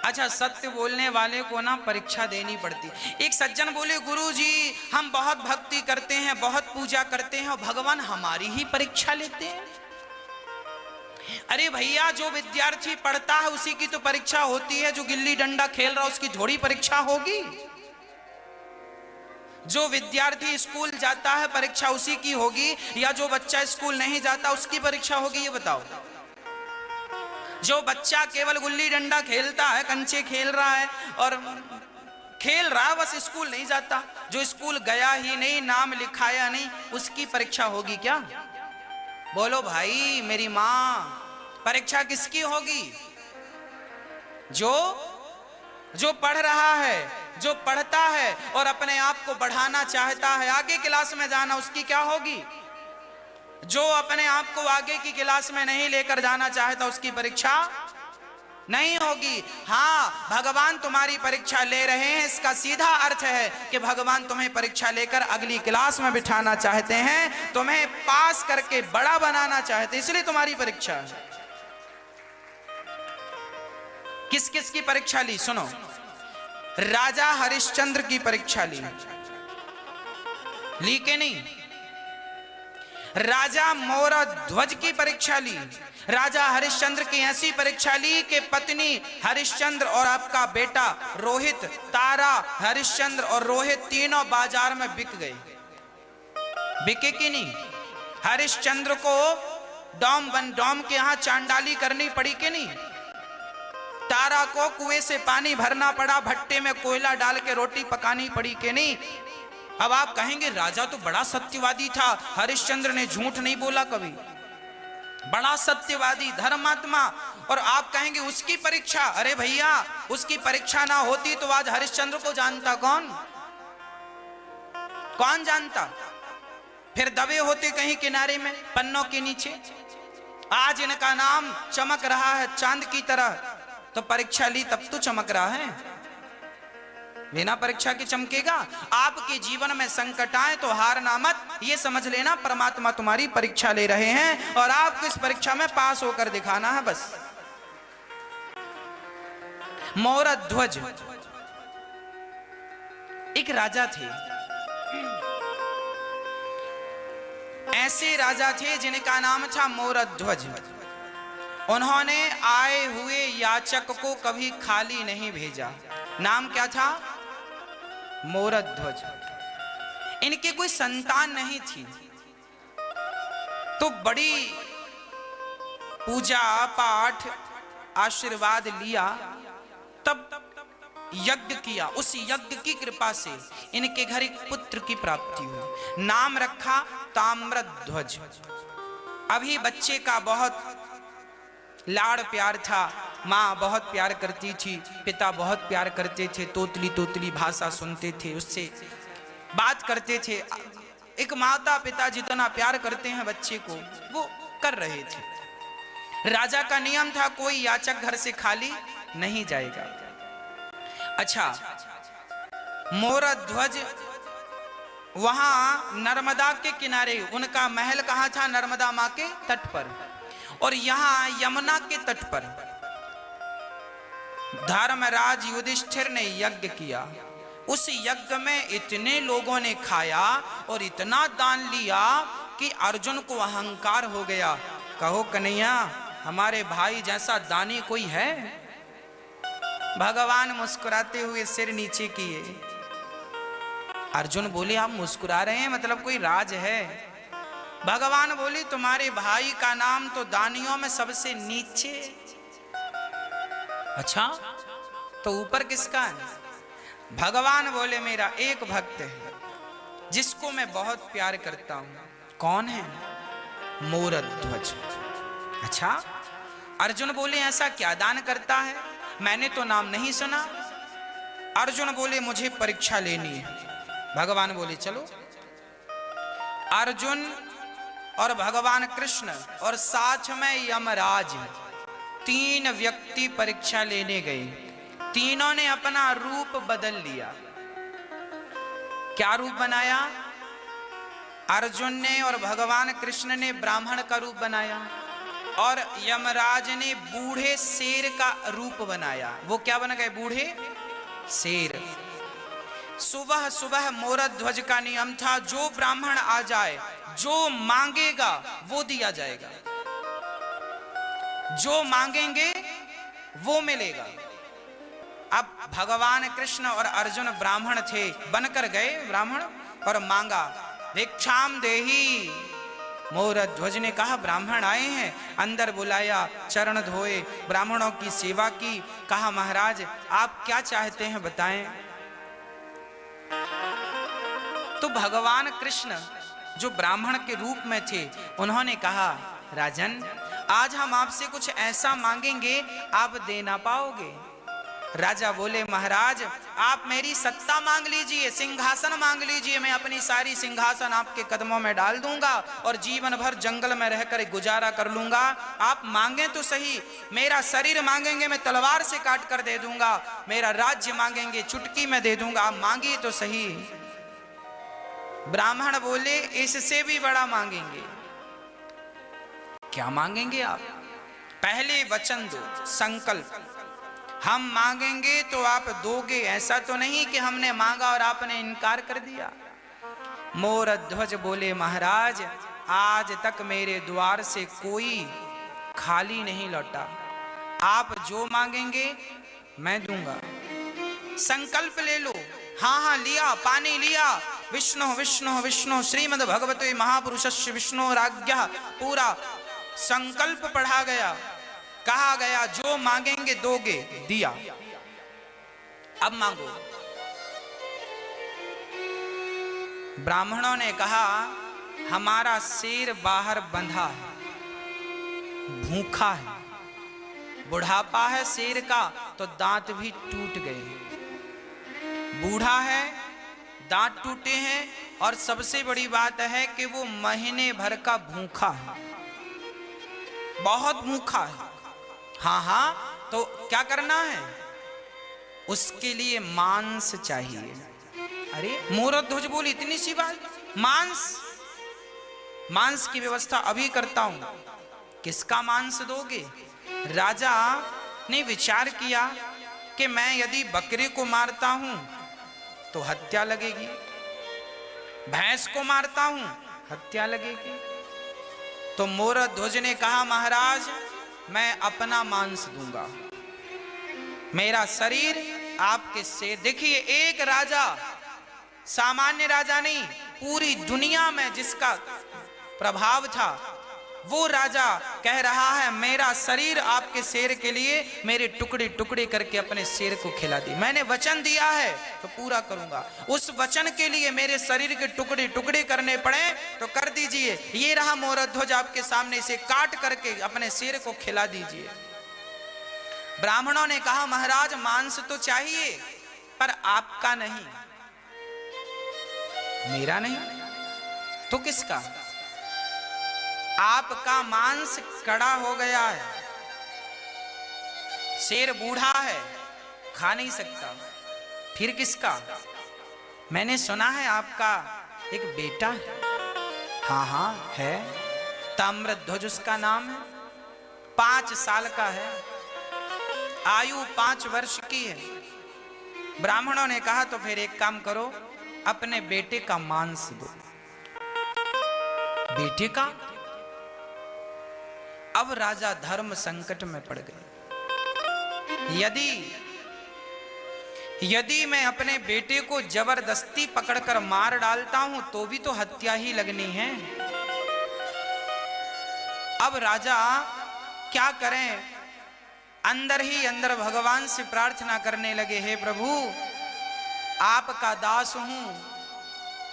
अच्छा, सत्य बोलने वाले को ना परीक्षा देनी पड़ती। एक सज्जन बोले, गुरुजी हम बहुत भक्ति करते हैं, बहुत पूजा करते हैं और भगवान हमारी ही परीक्षा लेते हैं। अरे भैया, जो विद्यार्थी पढ़ता है उसी की तो परीक्षा होती है, जो गिल्ली डंडा खेल रहा उसकी थोड़ी परीक्षा होगी। जो विद्यार्थी स्कूल जाता है परीक्षा उसी की होगी, या जो बच्चा स्कूल नहीं जाता उसकी परीक्षा होगी? ये बताओ। जो बच्चा केवल गुल्ली डंडा खेलता है, कंचे खेल रहा है और खेल रहा बस, स्कूल नहीं जाता, जो स्कूल गया ही नहीं, नाम लिखाया नहीं, उसकी परीक्षा होगी क्या? बोलो भाई मेरी मां, परीक्षा किसकी होगी? जो पढ़ रहा है, जो पढ़ता है और अपने आप को बढ़ाना चाहता है, आगे क्लास में जाना, उसकी क्या होगी? जो अपने आप को आगे की क्लास में नहीं लेकर जाना चाहता उसकी परीक्षा नहीं होगी। हाँ, भगवान तुम्हारी परीक्षा ले रहे हैं, इसका सीधा अर्थ है कि भगवान तुम्हें परीक्षा लेकर अगली क्लास में बिठाना चाहते हैं, तुम्हें पास करके बड़ा बनाना चाहते हैं, इसलिए तुम्हारी परीक्षा है। किस किस की परीक्षा ली? सुनो, राजा हरिश्चंद्र की परीक्षा ली के नहीं? राजा मोरध्वज की परीक्षा ली। राजा हरिश्चंद्र की ऐसी परीक्षा ली कि पत्नी हरिश्चंद्र और आपका बेटा रोहित, तारा हरिश्चंद्र और रोहित तीनों बाजार में बिक गए। बिके कि नहीं? हरिश्चंद्र को डॉम के यहां चांडाली करनी पड़ी कि नहीं? तारा को कुएं से पानी भरना पड़ा, भट्टे में कोयला डाल के रोटी पकानी पड़ी कि नहीं? अब आप कहेंगे राजा तो बड़ा सत्यवादी था, हरिश्चंद्र ने झूठ नहीं बोला कभी, बड़ा सत्यवादी धर्मात्मा, और आप कहेंगे उसकी परीक्षा। अरे भैया, उसकी परीक्षा ना होती तो आज हरिश्चंद्र को जानता कौन? कौन जानता? फिर दबे होते कहीं किनारे में पन्नों के नीचे। आज इनका नाम चमक रहा है चांद की तरह, तो परीक्षा ली तब तो चमक रहा है, बिना परीक्षा के चमकेगा? आपके जीवन में संकट आए तो हारना मत, ये समझ लेना परमात्मा तुम्हारी परीक्षा ले रहे हैं और आपको इस परीक्षा में पास होकर दिखाना है बस। मोरध्वज एक राजा थे। ऐसे राजा थे जिनका नाम था मोरध्वज। उन्होंने आए हुए याचक को कभी खाली नहीं भेजा। नाम क्या था? मोरध्वज। इनके कोई संतान नहीं थी, तो बड़ी पूजा पाठ आशीर्वाद लिया, तब यज्ञ किया। उस यज्ञ की कृपा से इनके घर एक पुत्र की प्राप्ति हुई। नाम रखा ताम्रध्वज। अभी बच्चे का बहुत लाड़ प्यार था, माँ बहुत प्यार करती थी, पिता बहुत प्यार करते थे, तोतली तोतली भाषा सुनते थे, उससे बात करते थे। एक माता पिता जितना प्यार करते हैं बच्चे को, वो कर रहे थे। राजा का नियम था कोई याचक घर से खाली नहीं जाएगा। अच्छा, मोरध्वज वहां नर्मदा के किनारे, उनका महल कहां था? नर्मदा मां के तट पर। और यहां यमुना के तट पर धर्मराज युधिष्ठिर ने यज्ञ किया। उस यज्ञ में इतने लोगों ने खाया और इतना दान लिया कि अर्जुन को अहंकार हो गया। कहो कन्हैया, हमारे भाई जैसा दानी कोई है? भगवान मुस्कुराते हुए सिर नीचे किए। अर्जुन बोले, आप मुस्कुरा रहे हैं, मतलब कोई राज है? भगवान बोले, तुम्हारे भाई का नाम तो दानियों में सबसे नीचे। अच्छा, तो ऊपर किसका है? भगवान बोले, मेरा एक भक्त है जिसको मैं बहुत प्यार करता हूं। कौन है? मोरध्वज। अच्छा, अर्जुन बोले, ऐसा क्या दान करता है? मैंने तो नाम नहीं सुना। अर्जुन बोले, मुझे परीक्षा लेनी है। भगवान बोले, चलो। अर्जुन और भगवान कृष्ण और साथ में यमराज, तीन व्यक्ति परीक्षा लेने गए। तीनों ने अपना रूप बदल लिया। क्या रूप बनाया? अर्जुन ने और भगवान कृष्ण ने ब्राह्मण का रूप बनाया, और यमराज ने बूढ़े शेर का रूप बनाया। वो क्या बन गए? बूढ़े शेर। सुबह सुबह मोरद ध्वज का नियम था, जो ब्राह्मण आ जाए, जो मांगेगा वो दिया जाएगा, जो मांगेंगे वो मिलेगा। अब भगवान कृष्ण और अर्जुन ब्राह्मण थे, बनकर गए ब्राह्मण और मांगा, भिक्षाम देही। मोरद ध्वज ने कहा ब्राह्मण आए हैं, अंदर बुलाया, चरण धोए, ब्राह्मणों की सेवा की। कहा महाराज आप क्या चाहते हैं बताएं। तो भगवान कृष्ण जो ब्राह्मण के रूप में थे, उन्होंने कहा राजन आज हम आपसे कुछ ऐसा मांगेंगे आप दे ना पाओगे। राजा बोले महाराज आप मेरी सत्ता मांग लीजिए, सिंहासन मांग लीजिए, मैं अपनी सारी सिंहासन आपके कदमों में डाल दूंगा और जीवन भर जंगल में रहकर गुजारा कर लूंगा। आप मांगे तो सही, मेरा शरीर मांगेंगे मैं तलवार से काट कर दे दूंगा, मेरा राज्य मांगेंगे चुटकी में दे दूंगा, आप मांगिए तो सही। ब्राह्मण बोले इससे भी बड़ा मांगेंगे। क्या मांगेंगे आप? पहले वचन दो, संकल्प, हम मांगेंगे तो आप दोगे, ऐसा तो नहीं कि हमने मांगा और आपने इनकार कर दिया। मोरद ध्वज बोले महाराज आज तक मेरे द्वार से कोई खाली नहीं लौटा, आप जो मांगेंगे मैं दूंगा। संकल्प ले लो। हाँ हाँ लिया, पानी लिया, विष्णु विष्णु विष्णु श्रीमद् भगवते महापुरुषस्य विष्णु राज्ञः, पूरा संकल्प पढ़ा गया, कहा गया जो मांगेंगे दोगे, दिया। अब मांगो। ब्राह्मणों ने कहा हमारा शेर बाहर बंधा है, भूखा है, बुढ़ापा है शेर का तो दांत भी टूट गए, बूढ़ा है, दांत टूटे हैं, और सबसे बड़ी बात है कि वो महीने भर का भूखा है, बहुत भूखा है। हाँ हाँ तो क्या करना है? उसके लिए मांस चाहिए। अरे मोरद ध्वज बोली इतनी सी बात, मांस? मांस की व्यवस्था अभी करता हूं। किसका मांस दोगे? राजा ने विचार किया कि मैं यदि बकरे को मारता हूं तो हत्या लगेगी, भैंस को मारता हूं हत्या लगेगी। तो मोरद ध्वज ने कहा महाराज मैं अपना मांस दूंगा, मेरा शरीर आपके से। देखिए एक राजा, सामान्य राजा नहीं, पूरी दुनिया में जिसका प्रभाव था वो राजा कह रहा है मेरा शरीर आपके शेर के लिए, मेरे टुकड़े टुकड़े करके अपने शेर को खिला दी। मैंने वचन दिया है तो पूरा करूंगा, उस वचन के लिए मेरे शरीर के टुकड़े टुकड़े करने पड़े तो कर दीजिए। ये रहा मोरद ध्वज आपके सामने, इसे काट करके अपने शेर को खिला दीजिए। ब्राह्मणों ने कहा महाराज मांस तो चाहिए पर आपका नहीं, मेरा नहीं तो किसका? आपका मांस कड़ा हो गया है, शेर बूढ़ा है, खा नहीं सकता, फिर किसका? मैंने सुना है आपका एक बेटा है। हाँ हाँ है, ताम्रध्वज उसका नाम है, 5 साल का है, आयु 5 वर्ष की है। ब्राह्मणों ने कहा तो फिर एक काम करो, अपने बेटे का मांस दो। बेटे का? अब राजा धर्म संकट में पड़ गए। यदि मैं अपने बेटे को जबरदस्ती पकड़कर मार डालता हूं तो भी तो हत्या ही लगनी है। अब राजा क्या करें? अंदर ही अंदर भगवान से प्रार्थना करने लगे, हे प्रभु आपका दास हूं,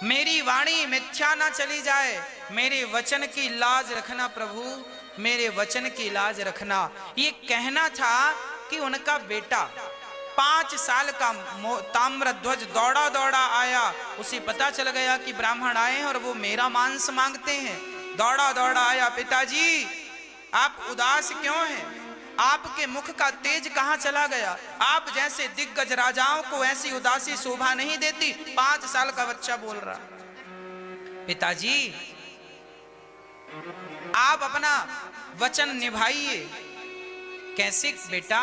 मेरी वाणी मिथ्या ना चली जाए, मेरे वचन की लाज रखना प्रभु, मेरे वचन की लाज रखना। ये कहना था कि उनका बेटा 5 साल का ताम्रध्वज दौड़ा दौड़ा आया, उसे पता चल गया कि ब्राह्मण आए हैं और वो मेरा मांस मांगते हैं। दौड़ा दौड़ा आया, पिताजी आप उदास क्यों हैं? आपके मुख का तेज कहां चला गया? आप जैसे दिग्गज राजाओं को ऐसी उदासी शोभा नहीं देती। 5 साल का बच्चा बोल रहा, पिताजी आप अपना वचन निभाइए। कैसे बेटा?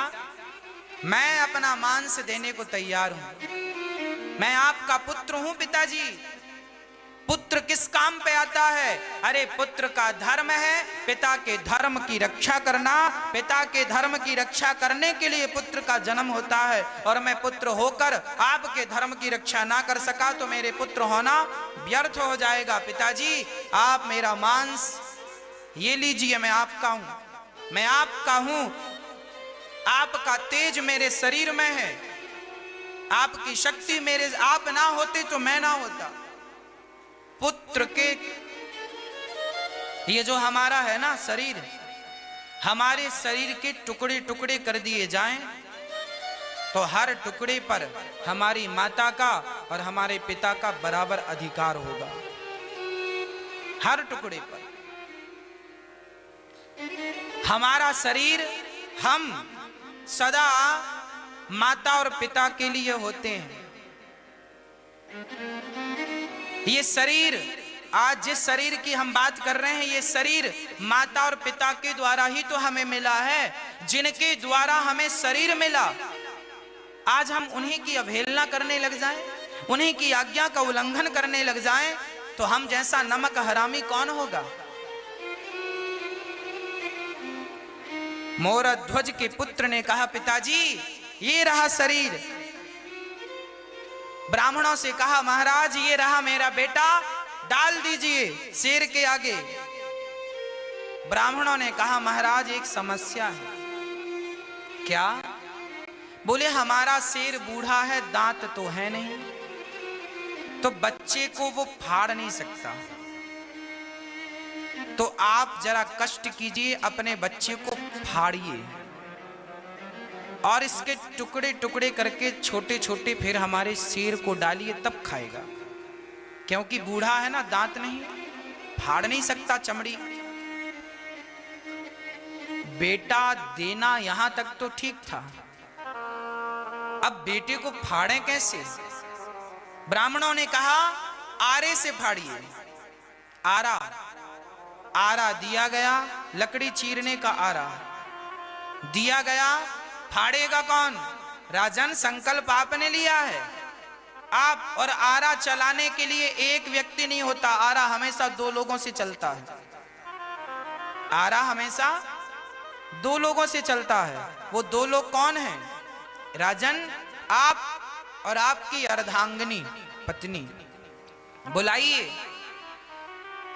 मैं अपना मांस देने को तैयार हूं, मैं आपका पुत्र हूं पिताजी। पुत्र किस काम पे आता है? अरे पुत्र का धर्म है पिता के धर्म की रक्षा करना। पिता के धर्म की रक्षा करने के लिए पुत्र का जन्म होता है, और मैं पुत्र होकर आपके धर्म की रक्षा ना कर सका तो मेरे पुत्र होना व्यर्थ हो जाएगा। पिताजी आप मेरा मांस ये लीजिए, मैं आपका हूं, मैं आपका हूं। आपका तेज मेरे शरीर में है, आपकी शक्ति मेरे, आप ना होते तो मैं ना होता। पुत्र के ये जो हमारा है ना शरीर, हमारे शरीर के टुकड़े टुकड़े कर दिए जाएं तो हर टुकड़े पर हमारी माता का और हमारे पिता का बराबर अधिकार होगा, हर टुकड़े पर। हमारा शरीर हम सदा माता और पिता के लिए होते हैं। ये शरीर, आज जिस शरीर की हम बात कर रहे हैं, ये शरीर माता और पिता के द्वारा ही तो हमें मिला है, जिनके द्वारा हमें शरीर मिला। आज हम उन्हीं की अवहेलना करने लग जाएं, उन्हीं की आज्ञा का उल्लंघन करने लग जाएं, तो हम जैसा नमक हरामी कौन होगा? मोरध्वज के पुत्र ने कहा, पिताजी ये रहा शरीर। ब्राह्मणों से कहा, महाराज ये रहा मेरा बेटा, डाल दीजिए शेर के आगे। ब्राह्मणों ने कहा, महाराज एक समस्या है। क्या? बोले हमारा शेर बूढ़ा है, दांत तो है नहीं, तो बच्चे को वो फाड़ नहीं सकता, तो आप जरा कष्ट कीजिए, अपने बच्चे को फाड़िए और इसके टुकड़े टुकड़े करके छोटे छोटे फिर हमारे शेर को डालिए, तब खाएगा। क्योंकि बूढ़ा है ना, दांत नहीं, फाड़ नहीं सकता चमड़ी। बेटा देना यहां तक तो ठीक था, अब बेटे को फाड़े कैसे? ब्राह्मणों ने कहा, आरे से फाड़िए। आरा, आरा दिया गया, लकड़ी चीरने का आरा दिया गया। फाड़ेगा कौन? राजन संकल्प आपने लिया है। आप और आरा चलाने के लिए एक व्यक्ति नहीं होता, आरा हमेशा दो लोगों से चलता है। आरा हमेशा दो लोगों से चलता है। वो दो लोग कौन हैं? राजन आप और आपकी अर्धांगिनी पत्नी। बुलाइए।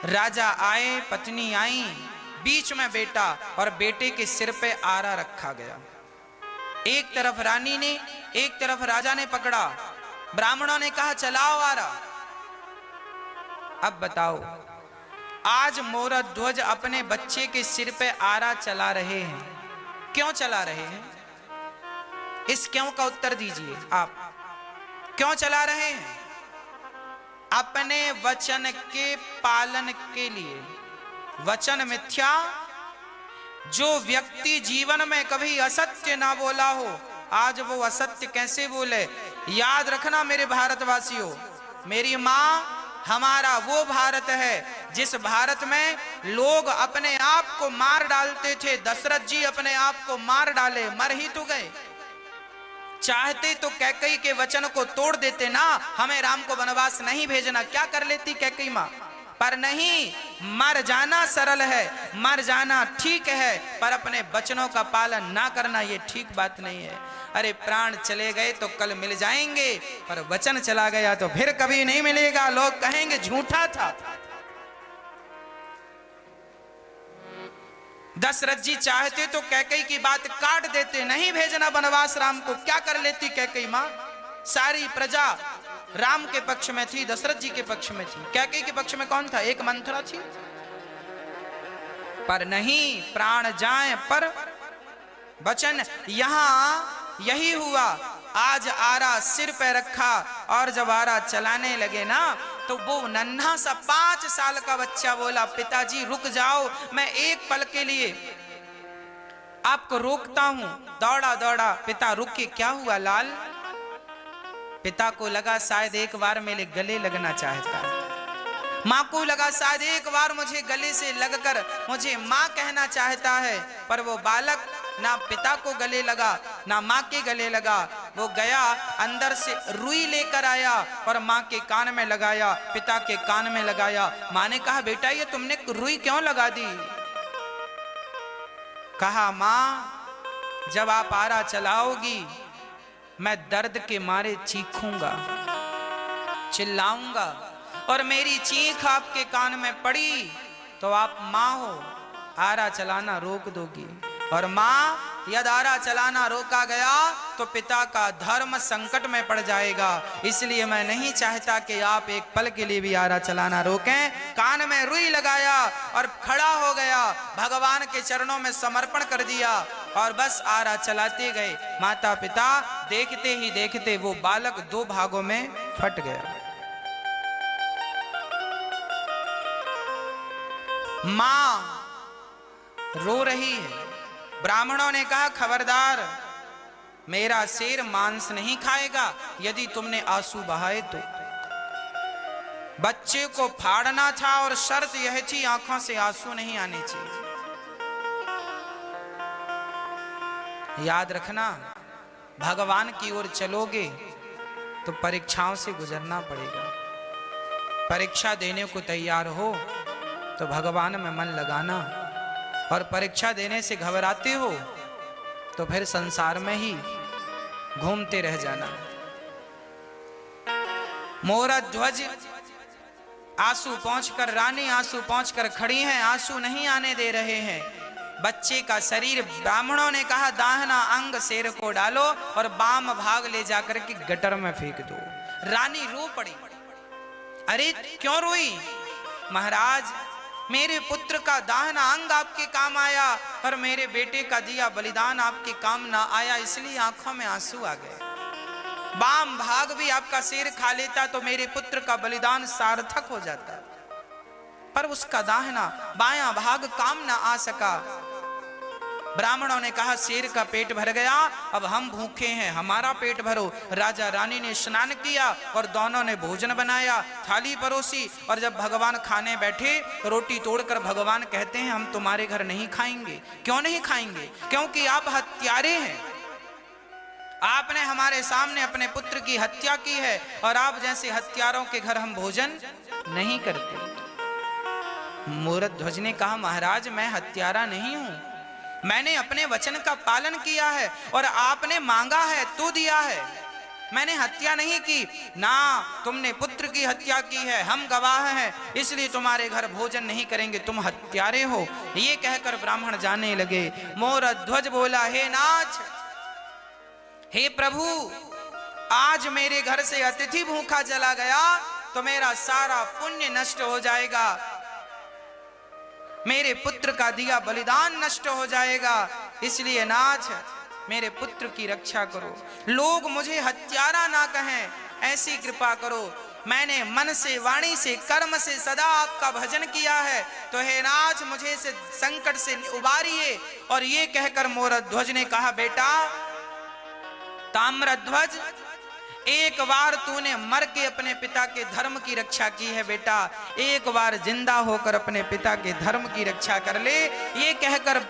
राजा आए, पत्नी आई, बीच में बेटा, और बेटे के सिर पे आरा रखा गया। एक तरफ रानी ने, एक तरफ राजा ने पकड़ा। ब्राह्मणों ने कहा, चलाओ आरा। अब बताओ, आज मोरध्वज अपने बच्चे के सिर पे आरा चला रहे हैं, क्यों चला रहे हैं? इस क्यों का उत्तर दीजिए आप। क्यों चला रहे हैं? अपने वचन के पालन के लिए। वचन मिथ्या, जो व्यक्ति जीवन में कभी असत्य ना बोला हो, आज वो असत्य कैसे बोले? याद रखना मेरे भारतवासियों, मेरी माँ हमारा वो भारत है जिस भारत में लोग अपने आप को मार डालते थे। दशरथ जी अपने आप को मार डाले, मर ही तो गए। चाहते तो कैकेयी के वचन को तोड़ देते ना, हमें राम को वनवास नहीं भेजना, क्या कर लेती कैकेयी मां? पर नहीं, मर जाना सरल है, मर जाना ठीक है, पर अपने वचनों का पालन ना करना ये ठीक बात नहीं है। अरे प्राण चले गए तो कल मिल जाएंगे, पर वचन चला गया तो फिर कभी नहीं मिलेगा। लोग कहेंगे झूठा था। दशरथ जी चाहते तो कैकेयी की बात काट देते, नहीं भेजना वनवास राम को। क्या कर लेती कैकेयी मां? सारी प्रजा राम के पक्ष में थी, दशरथ जी के पक्ष में थी। कैकेयी के पक्ष में कौन था? एक मंथरा थी। पर नहीं, प्राण जाए पर वचन। यहां यही हुआ। आज आरा सिर पे रखा और जब आरा चलाने लगे ना, तो वो नन्हा सा 5 साल का बच्चा बोला, पिताजी रुक जाओ, मैं एक पल के लिए आपको रोकता हूं। दौड़ा दौड़ा, पिता रुके। क्या हुआ लाल? पिता को लगा शायद एक बार मेरे गले लगना चाहता है। माँ को लगा शायद एक बार मुझे गले से लगकर मुझे माँ कहना चाहता है, पर वो बालक ना पिता को गले लगा ना माँ के गले लगा। वो गया अंदर से रुई लेकर आया और माँ के कान में लगाया, पिता के कान में लगाया। माँ ने कहा बेटा ये तुमने रुई क्यों लगा दी? कहा माँ जब आप आरा चलाओगी मैं दर्द के मारे चीखूंगा, चिल्लाऊंगा, और मेरी चीख आपके कान में पड़ी तो आप माँ हो, आरा चलाना रोक दोगी। और माँ यदि आरा चलाना रोका गया तो पिता का धर्म संकट में पड़ जाएगा, इसलिए मैं नहीं चाहता कि आप एक पल के लिए भी आरा चलाना रोकें। कान में रुई लगाया और खड़ा हो गया, भगवान के चरणों में समर्पण कर दिया और बस आरा चलाते गए। माता पिता देखते ही देखते वो बालक दो भागों में फट गया। मां रो रही है। ब्राह्मणों ने कहा खबरदार, मेरा शेर मांस नहीं खाएगा यदि तुमने आंसू बहाए तो। बच्चे को फाड़ना था और शर्त यह थी आंखों से आंसू नहीं आने चाहिए। याद रखना, भगवान की ओर चलोगे तो परीक्षाओं से गुजरना पड़ेगा। परीक्षा देने को तैयार हो तो भगवान में मन लगाना, और परीक्षा देने से घबराते हो तो फिर संसार में ही घूमते रह जाना। मोरा ध्वज आंसू पहुंचकर, रानी आंसू पहुंचकर खड़ी हैं, आंसू नहीं आने दे रहे हैं। बच्चे का शरीर, ब्राह्मणों ने कहा दाहिना अंग शेर को डालो और बाम भाग ले जाकर के गटर में फेंक दो। रानी रो पड़ी। अरे क्यों रोई? महाराज मेरे पुत्र का दाहिना अंग आपके काम आया और मेरे बेटे का दिया बलिदान आपके काम ना आया, इसलिए आंखों में आंसू आ गए। बाम भाग भी आपका शेर खा लेता तो मेरे पुत्र का बलिदान सार्थक हो जाता, पर उसका दाहिना बायां भाग काम ना आ सका। ब्राह्मणों ने कहा शेर का पेट भर गया, अब हम भूखे हैं, हमारा पेट भरो। राजा रानी ने स्नान किया और दोनों ने भोजन बनाया, थाली परोसी, और जब भगवान खाने बैठे रोटी तोड़कर भगवान कहते हैं हम तुम्हारे घर नहीं खाएंगे। क्यों नहीं खाएंगे? क्योंकि आप हत्यारे हैं, आपने हमारे सामने अपने पुत्र की हत्या की है और आप जैसे हत्यारों के घर हम भोजन नहीं करते। मूरध्वज ने कहा महाराज मैं हत्यारा नहीं हूं, मैंने अपने वचन का पालन किया है और आपने मांगा है तो दिया है, मैंने हत्या नहीं की ना। तुमने पुत्र की हत्या की है, हम गवाह हैं, इसलिए तुम्हारे घर भोजन नहीं करेंगे, तुम हत्यारे हो। ये कहकर ब्राह्मण जाने लगे। मोरध्वज बोला हे नाथ, हे प्रभु, आज मेरे घर से अतिथि भूखा चला गया तो मेरा सारा पुण्य नष्ट हो जाएगा, मेरे पुत्र का दिया बलिदान नष्ट हो जाएगा, इसलिए नाथ मेरे पुत्र की रक्षा करो, लोग मुझे हत्यारा ना कहें, ऐसी कृपा करो। मैंने मन से, वाणी से, कर्म से सदा आपका भजन किया है, तो हे नाथ मुझे से संकट से उबारिए। और ये कहकर मोरध्वज ने कहा बेटा ताम्रध्वज, एक बार तूने मर के अपने पिता के धर्म की रक्षा की है बेटा, एक बार जिंदा होकर अपने पिता के धर्म की रक्षा कर ले। ये कहकर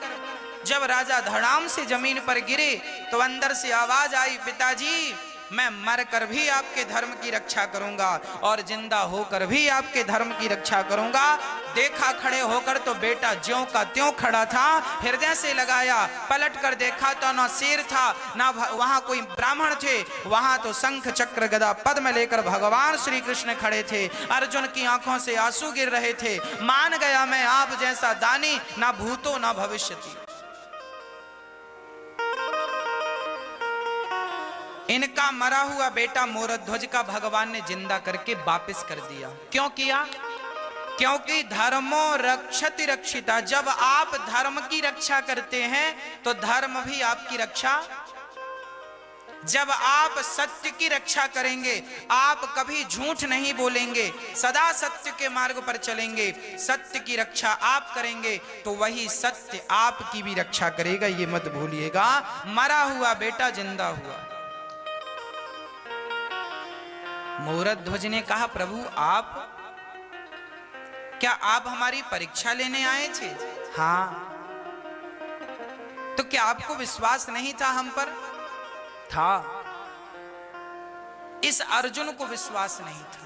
जब राजा धड़ाम से जमीन पर गिरे तो अंदर से आवाज आई पिताजी मैं मर कर भी आपके धर्म की रक्षा करूंगा और जिंदा होकर भी आपके धर्म की रक्षा करूंगा। देखा खड़े होकर तो बेटा ज्यों का त्यों खड़ा था, हृदय से लगाया, पलट कर देखा तो ना शेर था ना वहां कोई ब्राह्मण थे, वहां तो शंख चक्र गदा पद्म लेकर भगवान श्री कृष्ण खड़े थे। अर्जुन की आंखों से आंसू गिर रहे थे। मान गया मैं आप जैसा दानी ना भूतो ना भविष्यति। इनका मरा हुआ बेटा मोरध्वज का भगवान ने जिंदा करके वापस कर दिया। क्यों किया? क्योंकि धर्मो रक्षति रक्षिता, जब आप धर्म की रक्षा करते हैं तो धर्म भी आपकी रक्षा, जब आप सत्य की रक्षा करेंगे, आप कभी झूठ नहीं बोलेंगे, सदा सत्य के मार्ग पर चलेंगे, सत्य की रक्षा आप करेंगे तो वही सत्य आपकी भी रक्षा करेगा, ये मत भूलिएगा। मरा हुआ बेटा जिंदा हुआ। मोरध्वज ने कहा प्रभु क्या आप हमारी परीक्षा लेने आए थे? हाँ। तो क्या आपको विश्वास नहीं था हम पर? था। इस अर्जुन को विश्वास नहीं था।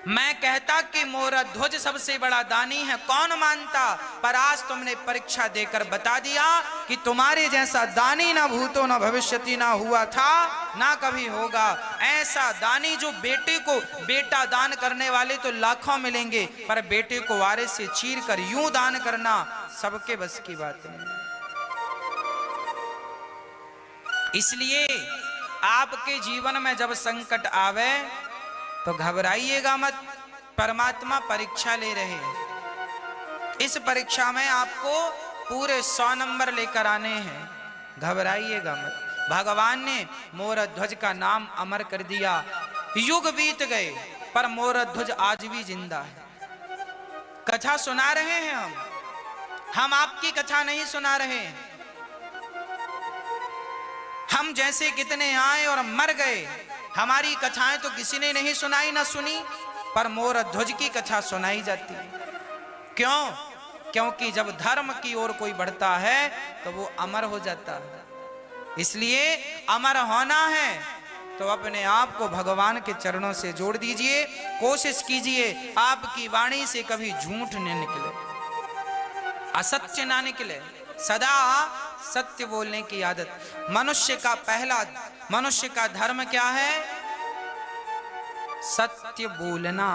मैं कहता कि मोरा ध्वज सबसे बड़ा दानी है, कौन मानता, पर आज तुमने परीक्षा देकर बता दिया कि तुम्हारे जैसा दानी ना भूतो ना भविष्यति ना हुआ था ना कभी होगा। ऐसा दानी जो बेटे को बेटा दान करने वाले तो लाखों मिलेंगे, पर बेटे को वारिस से चीर कर यूं दान करना सबके बस की बात नहीं। इसलिए आपके जीवन में जब संकट आवे तो घबराइएगा मत, परमात्मा परीक्षा ले रहे हैं। इस परीक्षा में आपको पूरे 100 नंबर लेकर आने हैं, घबराइएगा मत। भगवान ने मोरध्वज का नाम अमर कर दिया। युग बीत गए पर मोरध्वज आज भी जिंदा है। कथा सुना रहे हैं हम आपकी कथा नहीं सुना रहे हैं। हम जैसे कितने आए और मर गए, हमारी कथाएं तो किसी ने नहीं सुनाई ना सुनी, पर मोरध्वज की कथा सुनाई जाती है। क्यों? क्योंकि जब धर्म की ओर कोई बढ़ता है तो वो अमर हो जाता है। इसलिए अमर होना है तो अपने आप को भगवान के चरणों से जोड़ दीजिए। कोशिश कीजिए आपकी वाणी से कभी झूठ न निकले, असत्य ना निकले, सदा सत्य बोलने की आदत। मनुष्य का धर्म क्या है? सत्य बोलना।